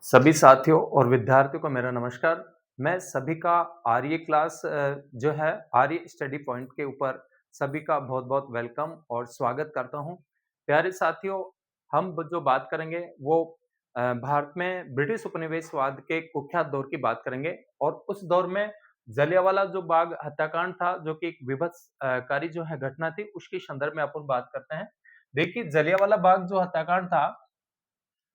सभी साथियों और विद्यार्थियों को मेरा नमस्कार। मैं सभी का आर्य क्लास जो है आर्य स्टडी पॉइंट के ऊपर सभी का बहुत-बहुत वेलकम और स्वागत करता हूं। प्यारे साथियों, हम जो बात करेंगे वो भारत में ब्रिटिश उपनिवेशवाद के कुख्यात दौर की बात करेंगे और उस दौर में जलियांवाला जो बाग हत्याकांड था, जो कि एक विभत्स कारी जो है घटना थी, उसके संदर्भ में अपन बात करते हैं। देखिए, जलियांवाला बाग जो हत्याकांड था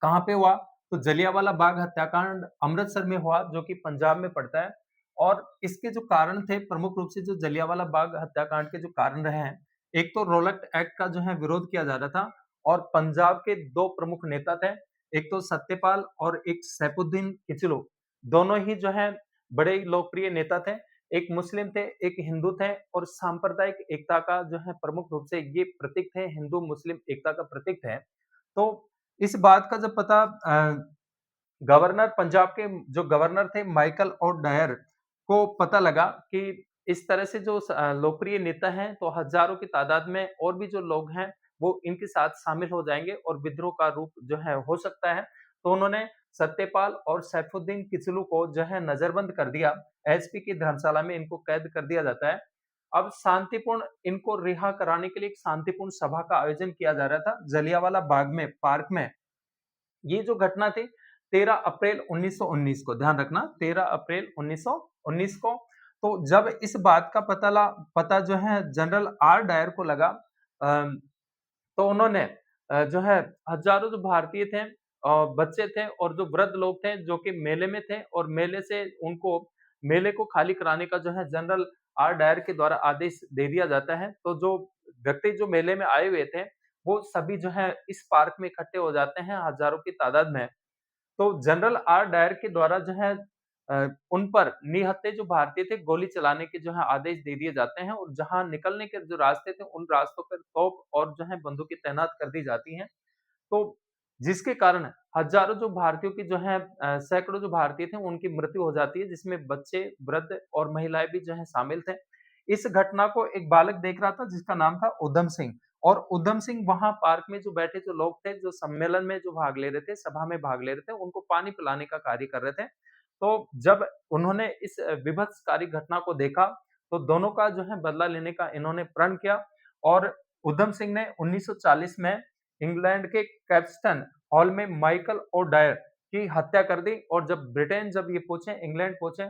कहाँ पे हुआ? तो जलियांवाला बाग हत्याकांड अमृतसर में हुआ, जो कि पंजाब में पड़ता है। और इसके जो कारण थे, प्रमुख रूप से जो जलियांवाला बाग हत्याकांड के जो कारण रहे हैं, एक तो रोलक एक्ट का जो है विरोध किया जा रहा था और पंजाब के 2 प्रमुख नेता थे, एक तो सत्यपाल और एक सैफुद्दीन किचलू। दोनों ही जो है बड़े ही लोकप्रिय नेता थे। एक मुस्लिम थे, एक हिंदू थे और सांप्रदायिक एकता का जो है प्रमुख रूप से ये प्रतीक थे, हिंदू-मुस्लिम एकता का प्रतीक थे। तो इस बात का जब पता गवर्नर पंजाब के जो गवर्नर थे माइकल ओडायर को पता लगा कि इस तरह से जो लोकप्रिय नेता हैं, तो हज़ारों की तादाद में और भी जो लोग हैं, वो इनके साथ शामिल हो जाएँगे और विद्रोह का रूप जो है हो सकता है। तो उन्होंने सत्यपाल और सैफुद्दीन किचलू को जो है नज़रबंद कर दिया। एसपी की धर्मशाला में इनको कैद कर दिया जाता है। अब शांतिपूर्ण इनको रिहा कराने के लिए एक शांतिपूर्ण सभा का आयोजन किया जा रहा था, जलियांवाला बाग में, पार्क में। ये जो घटना थी 13 अप्रैल 1919 को, ध्यान रखना 13 अप्रैल 1919 को। तो जब इस बात का पता जो है जनरल आर डायर को लगा, तो उन्होंने जो है हज़ारों जो भारतीय थे, बच्चे थे और जो वृद्ध लोग थे, जो कि मेले में थे और मेले से उनको मेले को खाली कराने का जो है जनरल आर डायर के द्वारा आदेश दे दिया जाता है। तो जो व्यक्ति जो मेले में आए हुए थे, वो सभी जो है इस पार्क में इकट्ठे हो जाते हैं हज़ारों की तादाद में। तो जनरल आर डायर के द्वारा जो है उन पर निहत्थे जो भारतीय थे गोली चलाने के जो है आदेश दे दिए जाते हैं और जहाँ निकलने के जो रास्ते थे उन रास्तों पर तोप और जो है बंदूकें तैनात कर दी जाती हैं। तो जिसके कारण हज़ारों जो भारतीयों की जो है सैकड़ों जो भारतीय थे उनकी मृत्यु हो जाती है, जिसमें बच्चे, वृद्ध और महिलाएँ भी जो है शामिल थे। इस घटना को एक बालक देख रहा था जिसका नाम था उधम सिंह। और उधम सिंह वहाँ पार्क में जो बैठे जो लोग थे, जो सम्मेलन में जो भाग ले रहे थे, सभा में भाग ले रहे थे, उनको पानी पिलाने का कार्य कर रहे थे। तो जब उन्होंने इस विभत्सकारी घटना को देखा, तो दोनों का जो है बदला लेने का इन्होंने प्रण किया और उधम सिंह ने 1940 में इंग्लैंड के कैप्स्टन हॉल में माइकल ओडायर की हत्या कर दी। और जब ये पहुँचे, इंग्लैंड पहुँचे,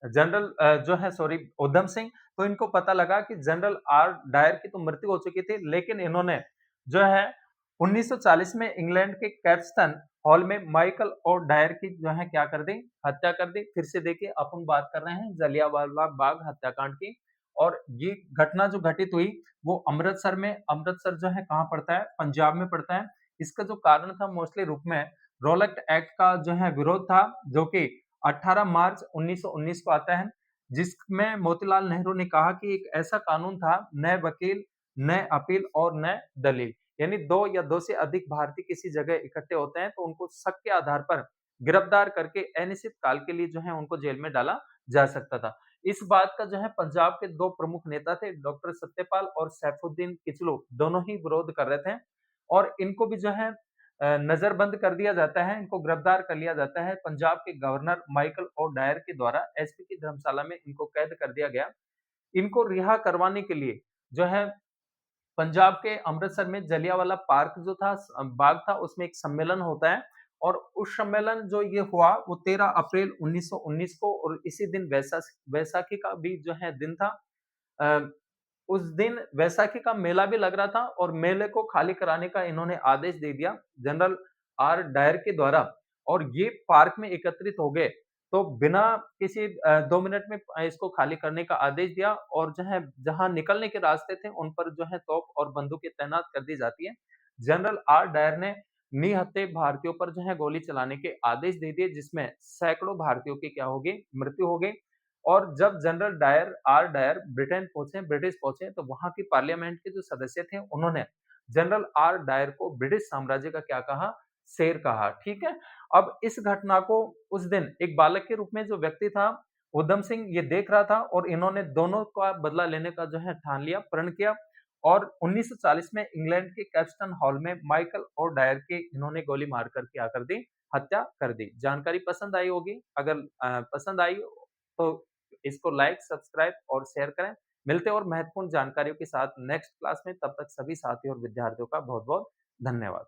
जनरल जो है सॉरी उधम सिंह, तो इनको पता लगा कि जनरल आर डायर की तो मृत्यु हो चुकी थी, लेकिन इन्होंने जो है 1940 में इंग्लैंड के कैप्स्टन हॉल में माइकल और डायर की जो है क्या कर दी, हत्या कर दी। फिर से देखिए, अपन बात कर रहे हैं जलियांवाला बाग हत्याकांड की। और ये घटना जो घटित हुई वो अमृतसर में, अमृतसर जो है कहाँ पड़ता है, पंजाब में पड़ता है। इसका जो कारण था मोस्टली रूप में रोलक एक्ट का जो है विरोध था, जो कि 18 मार्च 1919 को आता है, जिसमें मोतीलाल नेहरू ने कहा कि एक ऐसा कानून था, न वकील, न अपील और न दलील। यानी 2 या 2 से अधिक भारतीय किसी जगह इकट्ठे होते हैं, तो उनको शक के आधार पर गिरफ्तार करके अनिश्चित काल के लिए जो है उनको जेल में डाला जा सकता था। इस बात का जो है पंजाब के 2 प्रमुख नेता थे, डॉक्टर सत्यपाल और सैफुद्दीन किचलू, दोनों ही विरोध कर रहे थे और इनको भी जो है नज़रबंद कर दिया जाता है, इनको गिरफ्तार कर लिया जाता है पंजाब के गवर्नर माइकल ओडायर के द्वारा। एसपी की धर्मशाला में इनको कैद कर दिया गया। इनको रिहा करवाने के लिए जो है पंजाब के अमृतसर में जलियांवाला पार्क जो था, बाग था, उसमें एक सम्मेलन होता है और उस सम्मेलन जो ये हुआ वो 13 अप्रैल 1919 को, और इसी दिन वैसाखी का भी जो है दिन था। अ, उस दिन वैसाखी का मेला भी लग रहा था और मेले को खाली कराने का इन्होंने आदेश दे दिया जनरल आर डायर के द्वारा। और ये पार्क में एकत्रित हो गए, तो बिना किसी 2 मिनट में इसको खाली करने का आदेश दिया और जो है जहाँ निकलने के रास्ते थे उन पर जो है तोप और बंदूकें तैनात कर दी जाती है। जनरल आर डायर ने निहत्थे भारतीयों पर जो है गोली चलाने के आदेश दे दिए, जिसमें सैकड़ों भारतीयों की क्या हो गई, मृत्यु हो गई। और जब जनरल डायर आर डायर ब्रिटेन पहुँचे, ब्रिटिश पहुँचे, तो वहाँ की पार्लियामेंट के जो सदस्य थे, उन्होंने जनरल आर डायर को ब्रिटिश साम्राज्य का क्या कहा, शेर कहा, ठीक है? अब इस घटना को उस दिन एक बालक के रूप में जो व्यक्ति था, उधम सिंह, ये देख रहा था और इन्होंने दोनों का बदला लेने का जो है ठान लिया, प्रण किया। और 1940 में इंग्लैंड के कैप्स्टन हॉल में माइकल और डायर के इन्होंने गोली मारकर क्या कर दी, हत्या कर दी। जानकारी पसंद आई होगी, अगर पसंद आई हो तो इसको लाइक, सब्सक्राइब और शेयर करें। मिलते हैं और महत्वपूर्ण जानकारियों के साथ नेक्स्ट क्लास में, तब तक सभी साथियों और विद्यार्थियों का बहुत-बहुत धन्यवाद।